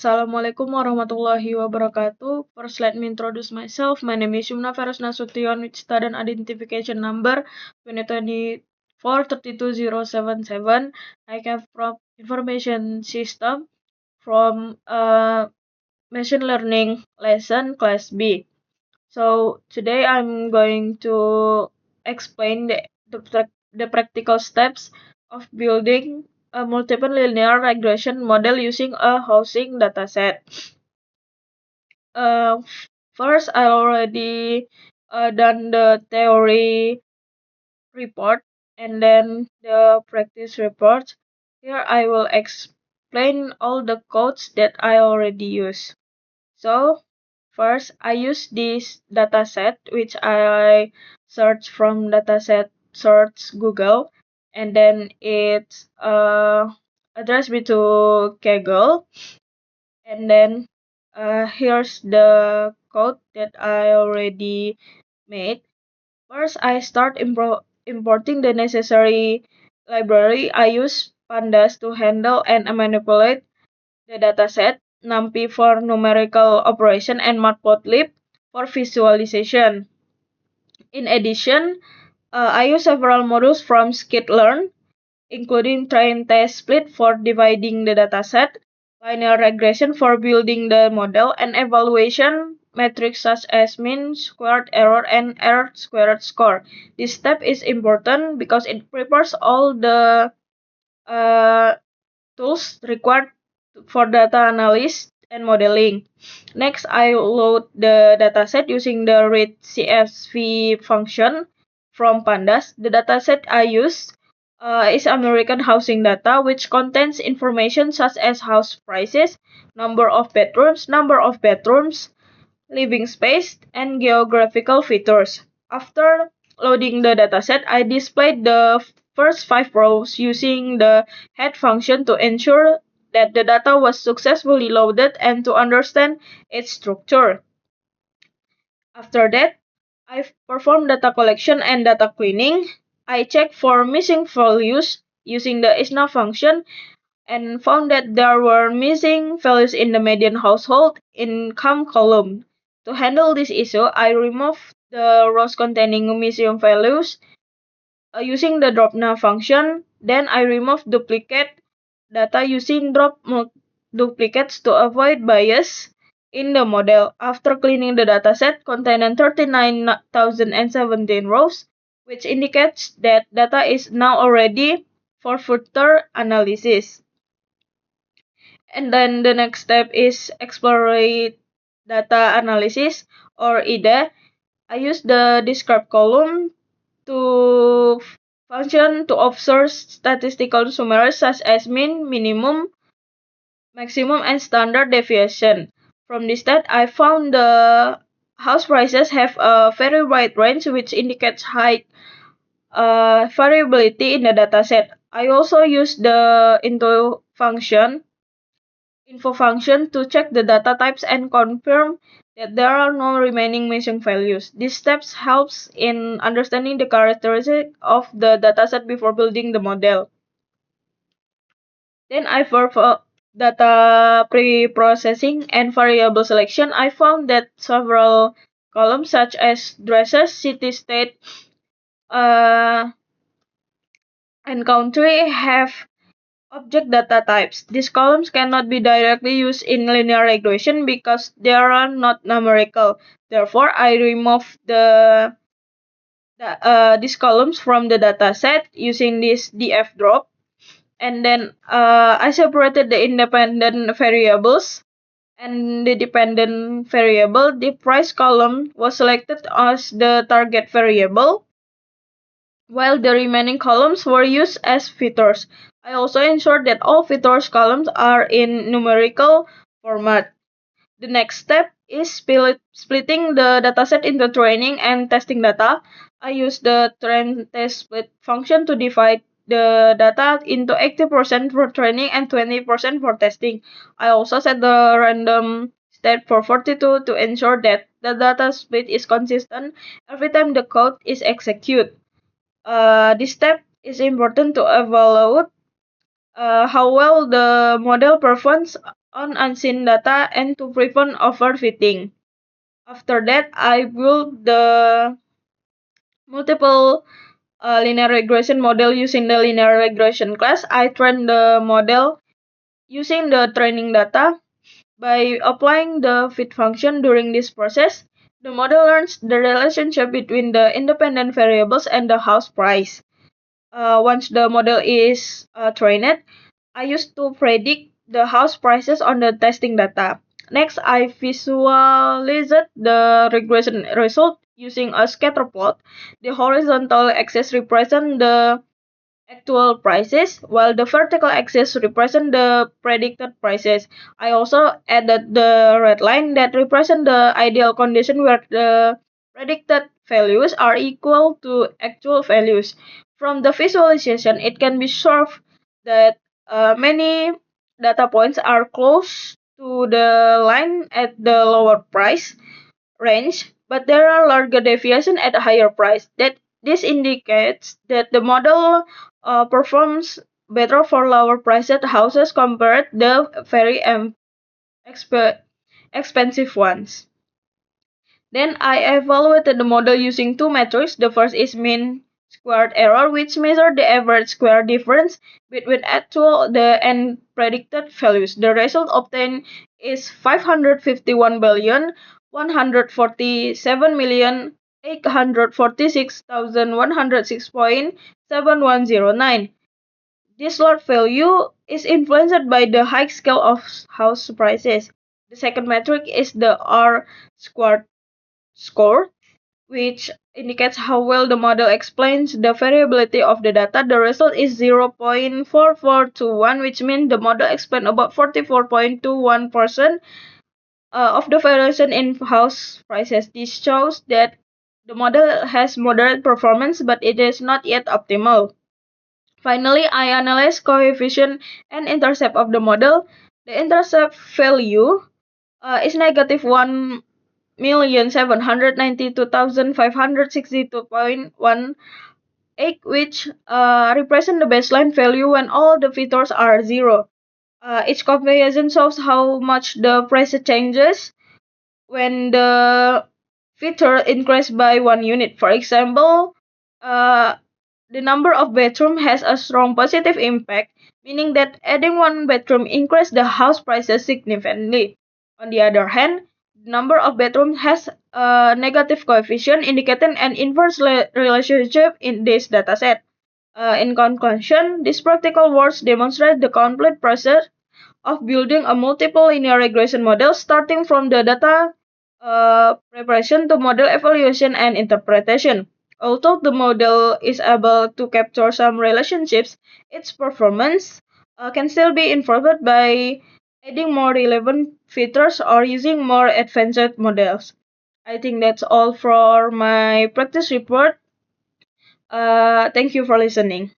Assalamualaikum warahmatullahi wabarakatuh. First, let me introduce myself. My name is Yumna Feros Nasution with student identification number 2024-32077. I come from information system from machine learning lesson class B. So today I'm going to explain the practical steps of building a multiple linear regression model using a housing dataset. Uh, First, I already done the theory report and then the practice report. Here I will explain all the codes that I already use. So first, I use this dataset which I search from dataset search Google, and then it's addressed me to Kaggle, and then here's the code that I already made. First, I start importing the necessary library. I use pandas to handle and manipulate the dataset, NumPy for numerical operation, and Matplotlib for visualization. In addition, I use several modules from scikit-learn, including train, test, split for dividing the dataset, linear regression for building the model, and evaluation metrics such as mean squared error and error squared score. This step is important because it prepares all the tools required for data analysis and modeling. Next, I load the dataset using the read CSV function from Pandas. The dataset I use is American housing data, which contains information such as house prices, number of bedrooms, living space, and geographical features. After loading the dataset, I displayed the first 5 rows using the head function to ensure that the data was successfully loaded and to understand its structure. After that, I performed data collection and data cleaning. I checked for missing values using the isNav function and found that there were missing values in the median household income column. To handle this issue, I removed the rows containing missing values using the dropNav function. Then I removed duplicate data using drop duplicates to avoid bias in the model. After cleaning the dataset containing 39,017 rows, which indicates that data is now ready for further analysis. And then the next step is exploratory data analysis, or IDA. I use the describe column to function to observe statistical summaries such as mean, minimum, maximum, and standard deviation. From this stat, I found the house prices have a very wide range, which indicates high variability in the dataset. I also use the info function to check the data types and confirm that there are no remaining missing values. These steps helps in understanding the characteristic of the dataset before building the model. Then I perform data pre-processing and variable selection. I found that several columns such as dresses, city, state, uh, and country have object data types. These columns cannot be directly used in linear regression because they are not numerical. Therefore, I remove these columns from the dataset using this df drop, and then I separated the independent variables and the dependent variable. The price column was selected as the target variable, while the remaining columns were used as features. I also ensured that all features columns are in numerical format. The next step is splitting the dataset into training and testing data. I use the train test split function to divide the data into 80% for training and 20% for testing. I also set the random state for 42 to ensure that the data split is consistent every time the code is executed. This step is important to evaluate how well the model performs on unseen data and to prevent overfitting. After that, I built the multiple linear regression model using the linear regression class. I trained the model using the training data. By applying the fit function during this process, the model learns the relationship between the independent variables and the house price. Once the model is trained, I used to predict the house prices on the testing data. Next, I visualized the regression result using a scatter plot. The horizontal axis represents the actual prices, while the vertical axis represent the predicted prices. I also added the red line that represent the ideal condition where the predicted values are equal to actual values. From the visualization, it can be observed that many data points are close to the line at the lower price range, but there are larger deviation at a higher price. That this indicates that the model performs better for lower priced houses compared the very exp- expensive ones. Then I evaluated the model using two metrics. The first is mean squared error, which measures the average square difference between actual and predicted values. The result obtained is 551,147,846,106.7109. This load value is influenced by the high scale of house prices. The second metric is the R squared score, which indicates how well the model explains the variability of the data. The result is 0.4421, which means the model explains about 44.21% of the variation in house prices. This shows that the model has moderate performance, but it is not yet optimal. Finally, I analyze coefficient and intercept of the model. The intercept value is negative 1,792,562.18, which represent the baseline value when all the features are zero. Each comparison shows how much the price changes when the feature increased by 1 unit. For example, uh, the number of bedroom has a strong positive impact, meaning that adding one bedroom increases the house prices significantly. On the other hand, the number of bedrooms has a negative coefficient, indicating an inverse relationship in this dataset. In conclusion, these practical works demonstrate the complete process of building a multiple linear regression model, starting from the data preparation to model evaluation and interpretation. Although the model is able to capture some relationships, its performance can still be improved by adding more relevant features or using more advanced models. I think that's all for my practice report. Thank you for listening.